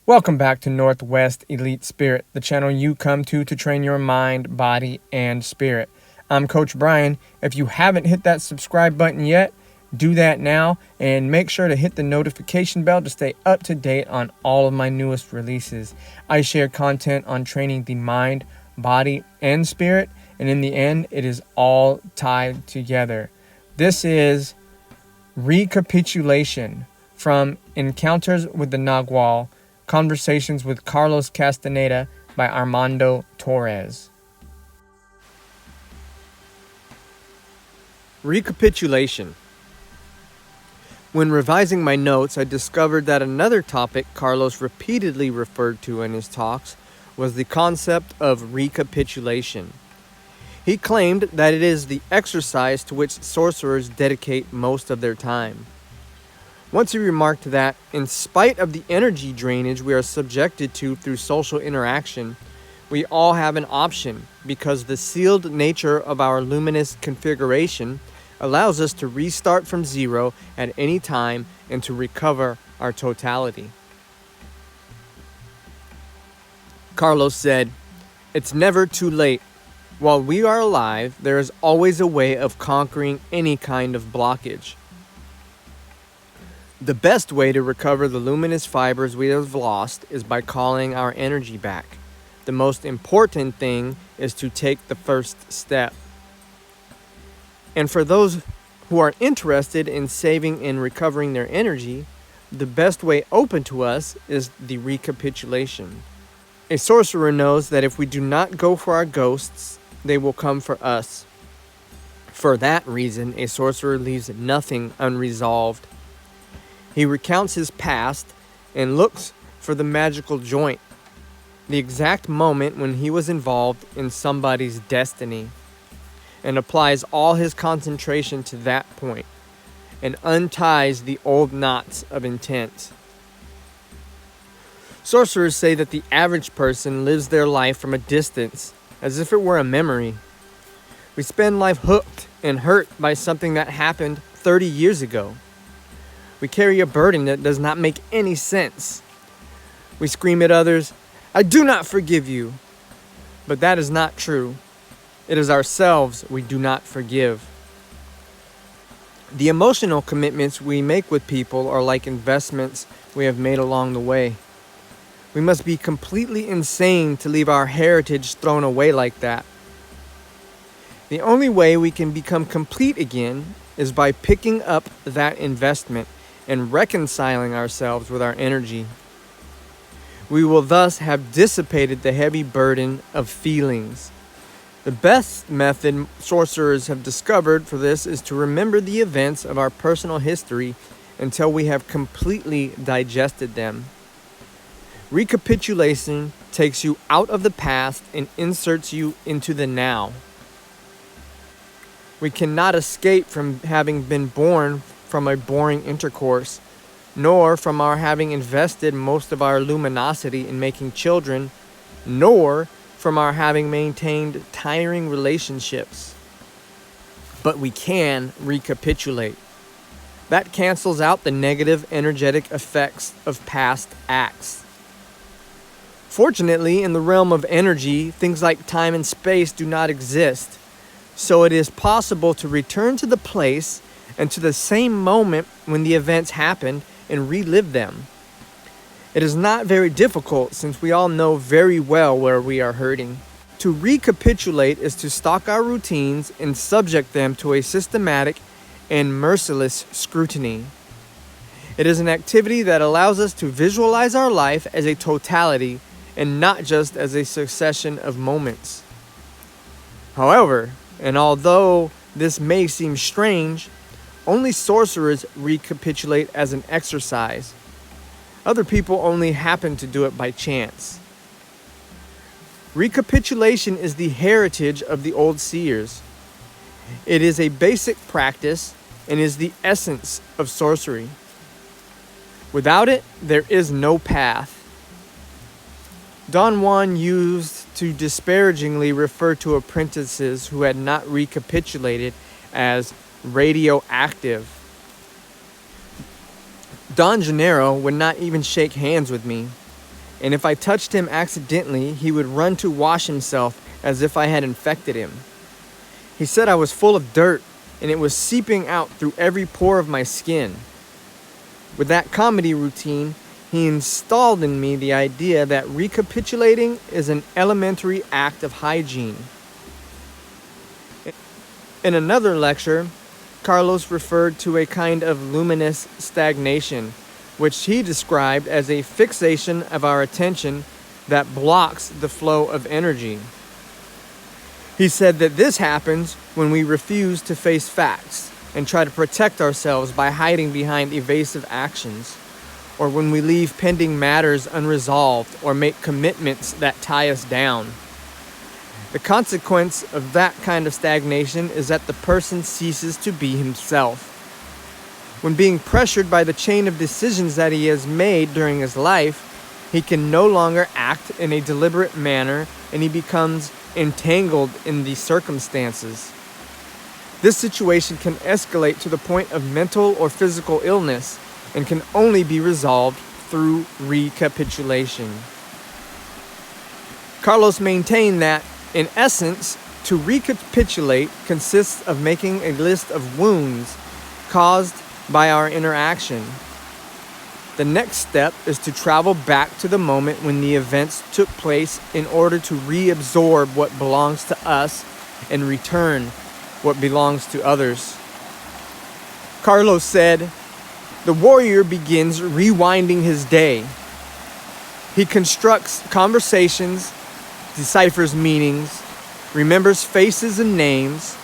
Welcome back to Northwest Elite Spirit, the channel you come to train your mind, body, and spirit. I'm Coach Brian. If you haven't hit that subscribe button yet, do that now and make sure to hit the notification bell to stay up to date on all of my newest releases. I share content on training the mind, body, and spirit, and in the end, it is all tied together. This is Recapitulation from Encounters with the Nagual, Conversations with Carlos Castaneda by Armando Torres. Recapitulation. When revising my notes, I discovered that another topic Carlos repeatedly referred to in his talks was the concept of recapitulation. He claimed that it is the exercise to which sorcerers dedicate most of their time. Once he remarked that, in spite of the energy drainage we are subjected to through social interaction, we all have an option because the sealed nature of our luminous configuration allows us to restart from zero at any time and to recover our totality. Carlos said, "It's never too late. While we are alive, there is always a way of conquering any kind of blockage. The best way to recover the luminous fibers we have lost is by calling our energy back. The most important thing is to take the first step." And for those who are interested in saving and recovering their energy, the best way open to us is the recapitulation. A sorcerer knows that if we do not go for our ghosts, they will come for us. For that reason, a sorcerer leaves nothing unresolved. He recounts his past and looks for the magical joint, the exact moment when he was involved in somebody's destiny, and applies all his concentration to that point and unties the old knots of intent. Sorcerers say that the average person lives their life from a distance, as if it were a memory. We spend life hooked and hurt by something that happened 30 years ago. We carry a burden that does not make any sense. We scream at others, "I do not forgive you." But that is not true. It is ourselves we do not forgive. The emotional commitments we make with people are like investments we have made along the way. We must be completely insane to leave our heritage thrown away like that. The only way we can become complete again is by picking up that investment and reconciling ourselves with our energy. We will thus have dissipated the heavy burden of feelings. The best method sorcerers have discovered for this is to remember the events of our personal history until we have completely digested them. Recapitulation takes you out of the past and inserts you into the now. We cannot escape from having been born from a boring intercourse, nor from our having invested most of our luminosity in making children, nor from our having maintained tiring relationships. But we can recapitulate. That cancels out the negative energetic effects of past acts. Fortunately, in the realm of energy, things like time and space do not exist, so it is possible to return to the place and to the same moment when the events happened and relive them. It is not very difficult since we all know very well where we are hurting. To recapitulate is to stalk our routines and subject them to a systematic and merciless scrutiny. It is an activity that allows us to visualize our life as a totality and not just as a succession of moments. However, and although this may seem strange, only sorcerers recapitulate as an exercise. Other people only happen to do it by chance. Recapitulation is the heritage of the old seers. It is a basic practice and is the essence of sorcery. Without it, there is no path. Don Juan used to disparagingly refer to apprentices who had not recapitulated as radioactive. Don Gennaro would not even shake hands with me. and if I touched him accidentally, he would run to wash himself as if I had infected him. He said I was full of dirt, and it was seeping out through every pore of my skin. With that comedy routine, he installed in me the idea that recapitulating is an elementary act of hygiene. In another lecture, Carlos referred to a kind of luminous stagnation, which he described as a fixation of our attention that blocks the flow of energy. He said that this happens when we refuse to face facts and try to protect ourselves by hiding behind evasive actions, or when we leave pending matters unresolved or make commitments that tie us down. The consequence of that kind of stagnation is that the person ceases to be himself. When being pressured by the chain of decisions that he has made during his life, he can no longer act in a deliberate manner, and he becomes entangled in the circumstances. This situation can escalate to the point of mental or physical illness and can only be resolved through recapitulation. Carlos maintained that, in essence, to recapitulate consists of making a list of wounds caused by our interaction. The next step is to travel back to the moment when the events took place in order to reabsorb what belongs to us and return what belongs to others. Carlos said, "The warrior begins rewinding his day. He constructs conversations, deciphers meanings, remembers faces and names,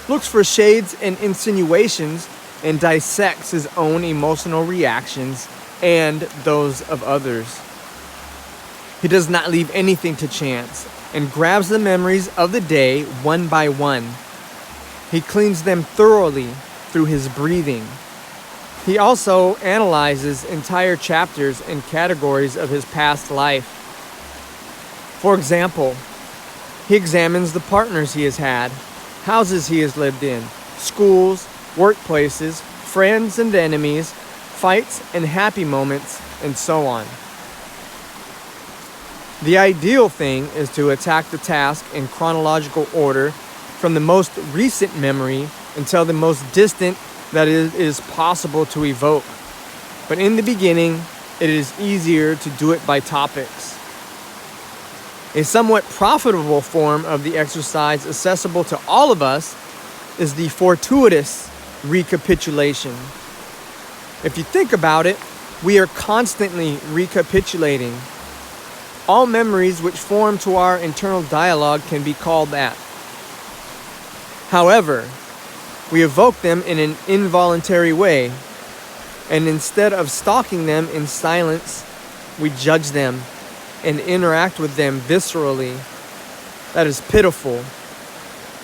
looks for shades and insinuations, and dissects his own emotional reactions and those of others. He does not leave anything to chance and grabs the memories of the day one by one. He cleans them thoroughly through his breathing. He also analyzes entire chapters and categories of his past life. For example, he examines the partners he has had, houses he has lived in, schools, workplaces, friends and enemies, fights and happy moments, and so on. The ideal thing is to attack the task in chronological order from the most recent memory until the most distant that it is possible to evoke. But in the beginning, it is easier to do it by topics. A somewhat profitable form of the exercise accessible to all of us is the fortuitous recapitulation. If you think about it, we are constantly recapitulating. All memories which form to our internal dialogue can be called that. However, we evoke them in an involuntary way, and instead of stalking them in silence, we judge them and interact with them viscerally. That is pitiful.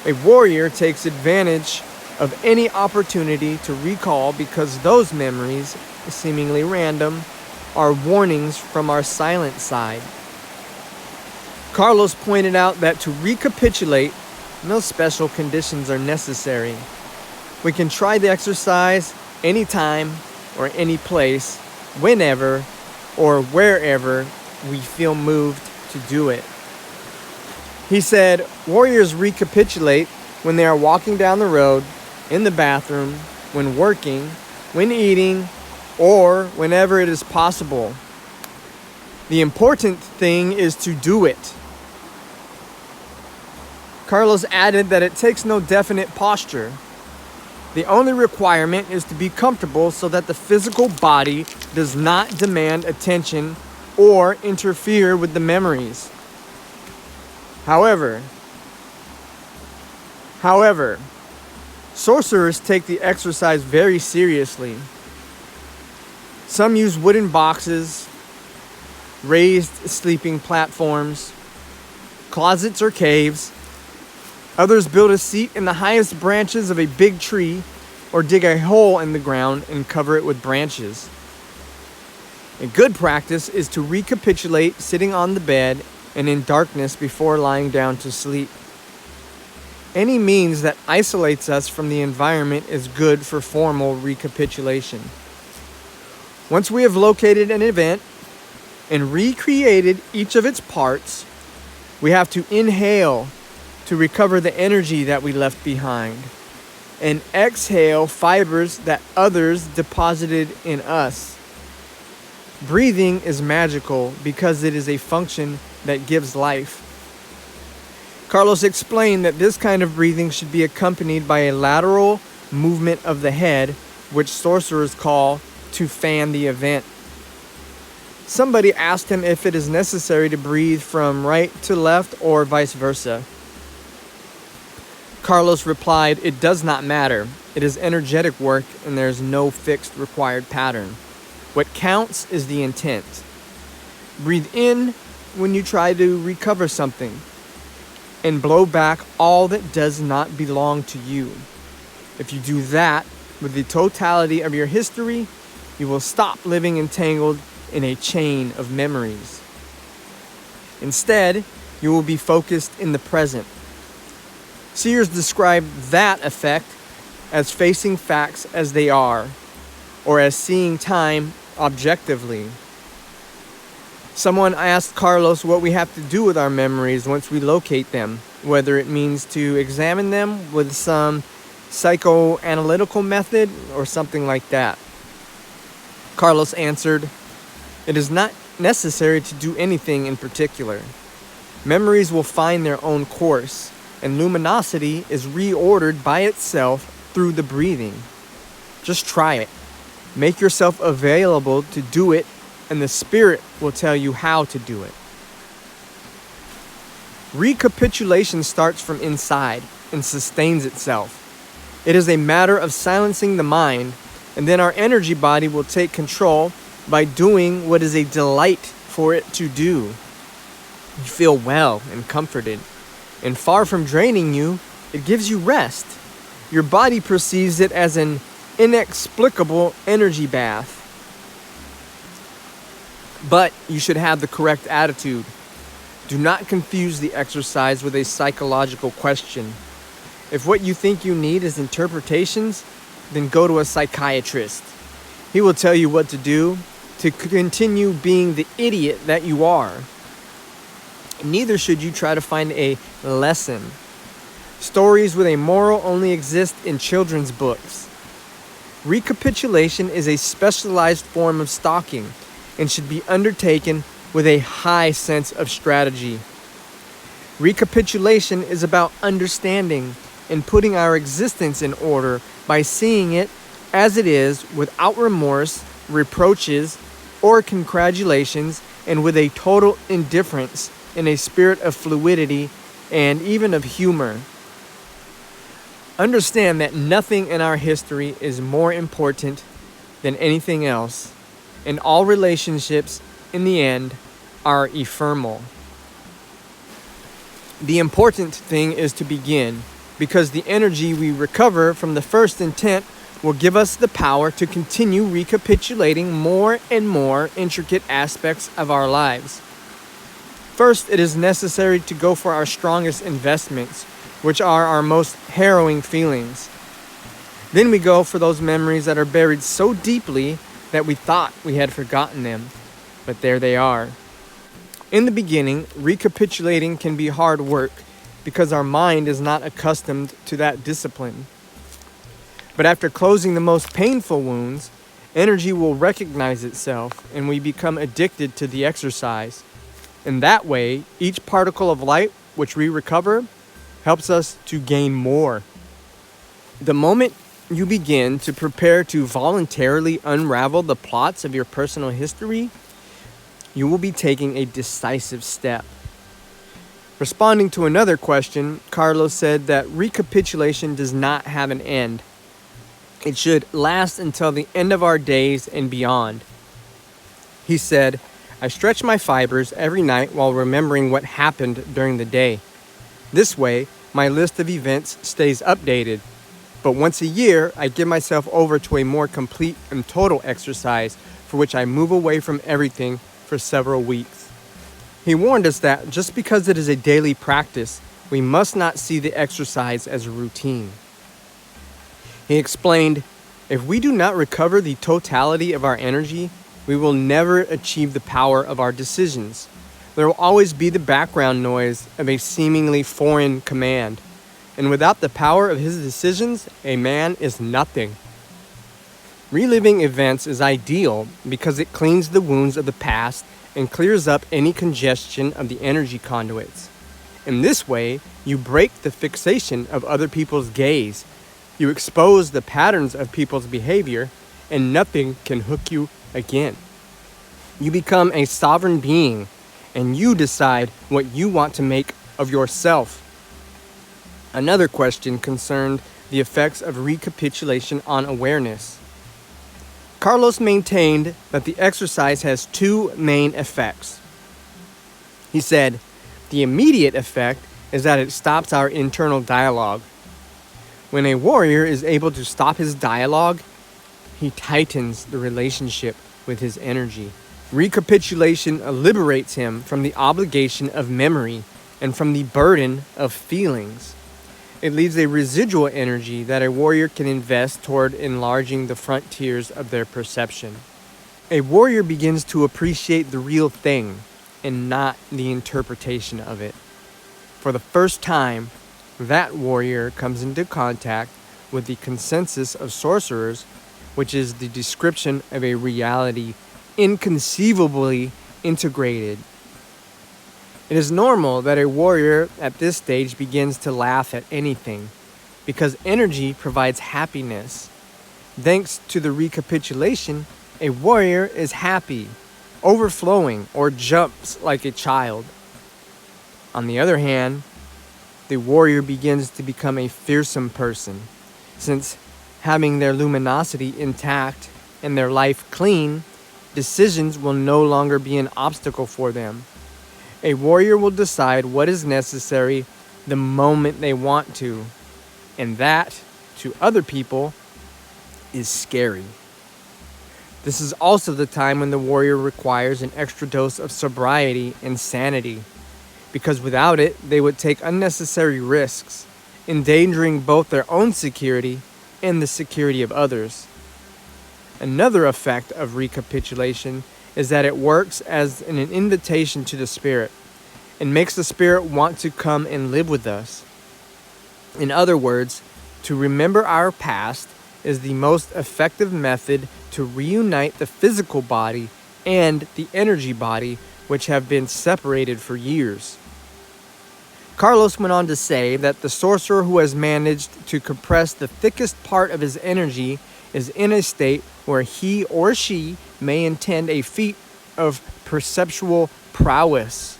A warrior takes advantage of any opportunity to recall because those memories, seemingly random, are warnings from our silent side. Carlos pointed out that to recapitulate, no special conditions are necessary. We can try the exercise anytime or any place, whenever or wherever we feel moved to do it. He said, warriors recapitulate when they are walking down the road, in the bathroom, when working, when eating, or whenever it is possible. The important thing is to do it. Carlos added that it takes no definite posture. The only requirement is to be comfortable so that the physical body does not demand attention or interfere with the memories. However, sorcerers take the exercise very seriously. Some use wooden boxes, raised sleeping platforms, closets or caves. Others build a seat in the highest branches of a big tree or dig a hole in the ground and cover it with branches. A good practice is to recapitulate sitting on the bed and in darkness before lying down to sleep. Any means that isolates us from the environment is good for formal recapitulation. Once we have located an event and recreated each of its parts, we have to inhale to recover the energy that we left behind, and exhale fibers that others deposited in us. Breathing is magical because it is a function that gives life. Carlos explained that this kind of breathing should be accompanied by a lateral movement of the head, which sorcerers call to fan the event. Somebody asked him if it is necessary to breathe from right to left or vice versa. Carlos replied, "It does not matter. It is energetic work and there is no fixed required pattern. What counts is the intent. Breathe in when you try to recover something and blow back all that does not belong to you. If you do that with the totality of your history, you will stop living entangled in a chain of memories. Instead, you will be focused in the present." Seers describe that effect as facing facts as they are, or as seeing time objectively. Someone asked Carlos what we have to do with our memories once we locate them, whether it means to examine them with some psychoanalytical method or something like that. Carlos answered, "It is not necessary to do anything in particular. Memories will find their own course, and luminosity is reordered by itself through the breathing. Just try it. Make yourself available to do it, and the Spirit will tell you how to do it." Recapitulation starts from inside and sustains itself. It is a matter of silencing the mind, and then our energy body will take control by doing what is a delight for it to do. You feel well and comforted, and far from draining you, it gives you rest. Your body perceives it as an inexplicable energy bath. But you should have the correct attitude. Do not confuse the exercise with a psychological question. If what you think you need is interpretations, then go to a psychiatrist. He will tell you what to do to continue being the idiot that you are. Neither should you try to find a lesson. Stories with a moral only exist in children's books. Recapitulation is a specialized form of stalking and should be undertaken with a high sense of strategy. Recapitulation is about understanding and putting our existence in order by seeing it as it is without remorse, reproaches, or congratulations, and with a total indifference in a spirit of fluidity and even of humor. Understand that nothing in our history is more important than anything else, and all relationships, in the end, are ephemeral. The important thing is to begin, because the energy we recover from the first intent will give us the power to continue recapitulating more and more intricate aspects of our lives. First, it is necessary to go for our strongest investments, which are our most harrowing feelings. Then we go for those memories that are buried so deeply that we thought we had forgotten them, but there they are. In the beginning, recapitulating can be hard work because our mind is not accustomed to that discipline. But after closing the most painful wounds, energy will recognize itself and we become addicted to the exercise. In that way, each particle of light which we recover helps us to gain more. The moment you begin to prepare to voluntarily unravel the plots of your personal history, you will be taking a decisive step. Responding to another question, Carlos said that recapitulation does not have an end. It should last until the end of our days and beyond. He said, "I stretch my fibers every night while remembering what happened during the day. This way, my list of events stays updated. But once a year, I give myself over to a more complete and total exercise for which I move away from everything for several weeks." He warned us that just because it is a daily practice, we must not see the exercise as a routine. He explained, "If we do not recover the totality of our energy, we will never achieve the power of our decisions. There will always be the background noise of a seemingly foreign command. And without the power of his decisions, a man is nothing. Reliving events is ideal because it cleans the wounds of the past and clears up any congestion of the energy conduits. In this way, you break the fixation of other people's gaze. You expose the patterns of people's behavior, and nothing can hook you again. You become a sovereign being, and you decide what you want to make of yourself. Another question concerned the effects of recapitulation on awareness. Carlos maintained that the exercise has two main effects. He said, the immediate effect is that it stops our internal dialogue. When a warrior is able to stop his dialogue, he tightens the relationship with his energy. Recapitulation liberates him from the obligation of memory and from the burden of feelings. It leaves a residual energy that a warrior can invest toward enlarging the frontiers of their perception. A warrior begins to appreciate the real thing and not the interpretation of it. For the first time, that warrior comes into contact with the consensus of sorcerers, which is the description of a reality inconceivably integrated. It is normal that a warrior at this stage begins to laugh at anything, because energy provides happiness. Thanks to the recapitulation, a warrior is happy, overflowing, or jumps like a child. On the other hand, the warrior begins to become a fearsome person, since having their luminosity intact and their life clean, decisions will no longer be an obstacle for them. A warrior will decide what is necessary the moment they want to, and that, to other people, is scary. This is also the time when the warrior requires an extra dose of sobriety and sanity, because without it, they would take unnecessary risks, endangering both their own security and the security of others. Another effect of recapitulation is that it works as an invitation to the spirit and makes the spirit want to come and live with us. In other words, to remember our past is the most effective method to reunite the physical body and the energy body, which have been separated for years. Carlos went on to say that the sorcerer who has managed to compress the thickest part of his energy is in a state where he or she may intend a feat of perceptual prowess.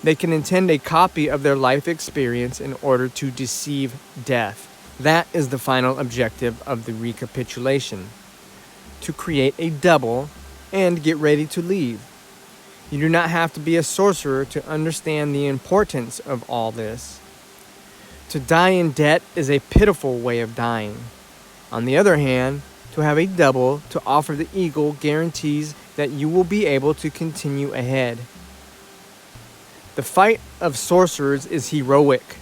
They can intend a copy of their life experience in order to deceive death. That is the final objective of the recapitulation: to create a double and get ready to leave. You do not have to be a sorcerer to understand the importance of all this. To die in debt is a pitiful way of dying. On the other hand, to have a double to offer the eagle guarantees that you will be able to continue ahead. The fight of sorcerers is heroic.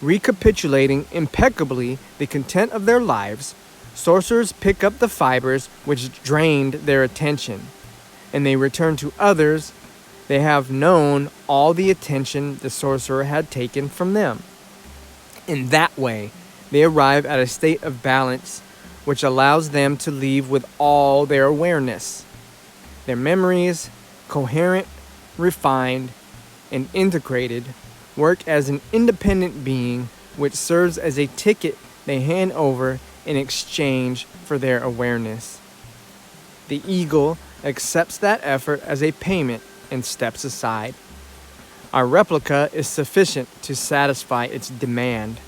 Recapitulating impeccably the content of their lives, sorcerers pick up the fibers which drained their attention, and they return to others they have known all the attention the sorcerer had taken from them. In that way, they arrive at a state of balance which allows them to leave with all their awareness. Their memories, coherent, refined, and integrated, work as an independent being which serves as a ticket they hand over in exchange for their awareness. The eagle accepts that effort as a payment and steps aside. Our replica is sufficient to satisfy its demand.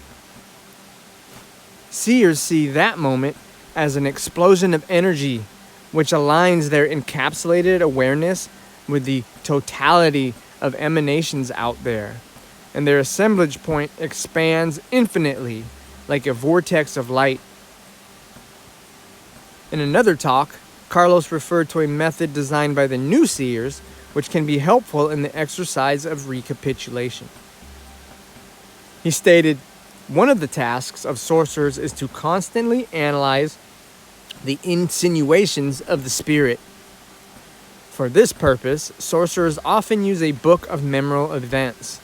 Seers see that moment as an explosion of energy which aligns their encapsulated awareness with the totality of emanations out there, and their assemblage point expands infinitely like a vortex of light. In another talk, Carlos referred to a method designed by the new seers which can be helpful in the exercise of recapitulation. He stated, one of the tasks of sorcerers is to constantly analyze the insinuations of the spirit. For this purpose, sorcerers often use a book of memorable events.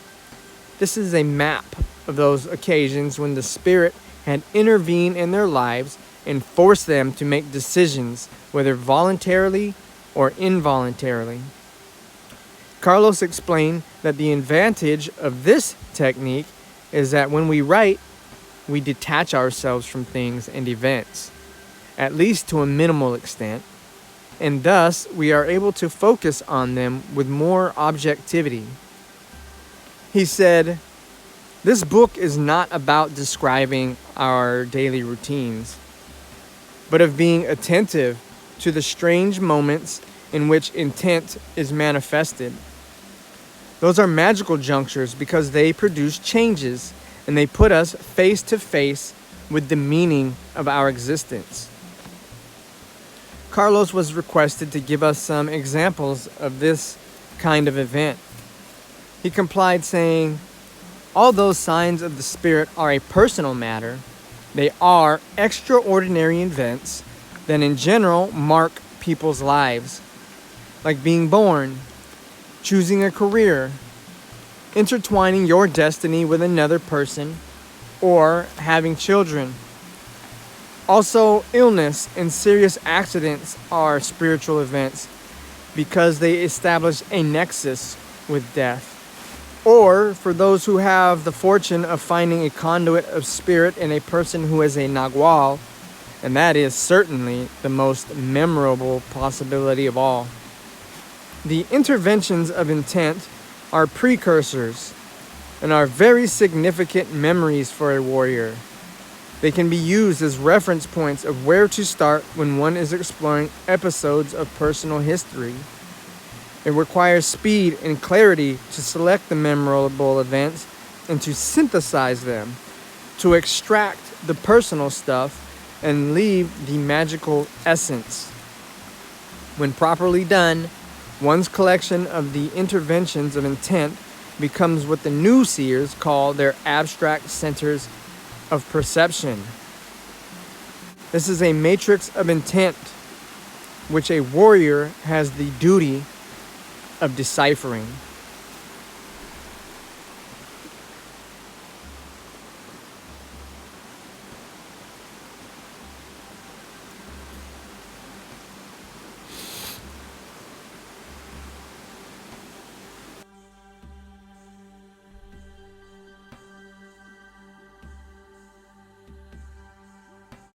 This is a map of those occasions when the spirit had intervened in their lives and forced them to make decisions, whether voluntarily or involuntarily. Carlos explained that the advantage of this technique is that when we write, we detach ourselves from things and events, at least to a minimal extent, and thus we are able to focus on them with more objectivity. He said, "This book is not about describing our daily routines, but of being attentive to the strange moments in which intent is manifested. Those are magical junctures because they produce changes and they put us face to face with the meaning of our existence." Carlos was requested to give us some examples of this kind of event. He complied, saying, "Although signs of the spirit are a personal matter, they are extraordinary events that in general mark people's lives, like being born, choosing a career, intertwining your destiny with another person, or having children. Also, illness and serious accidents are spiritual events because they establish a nexus with death. Or for those who have the fortune of finding a conduit of spirit in a person who is a Nagual, and that is certainly the most memorable possibility of all. The interventions of intent are precursors and are very significant memories for a warrior. They can be used as reference points of where to start when one is exploring episodes of personal history. It requires speed and clarity to select the memorable events and to synthesize them, to extract the personal stuff and leave the magical essence. When properly done, one's collection of the interventions of intent becomes what the new seers call their abstract centers of perception. This is a matrix of intent, which a warrior has the duty of deciphering.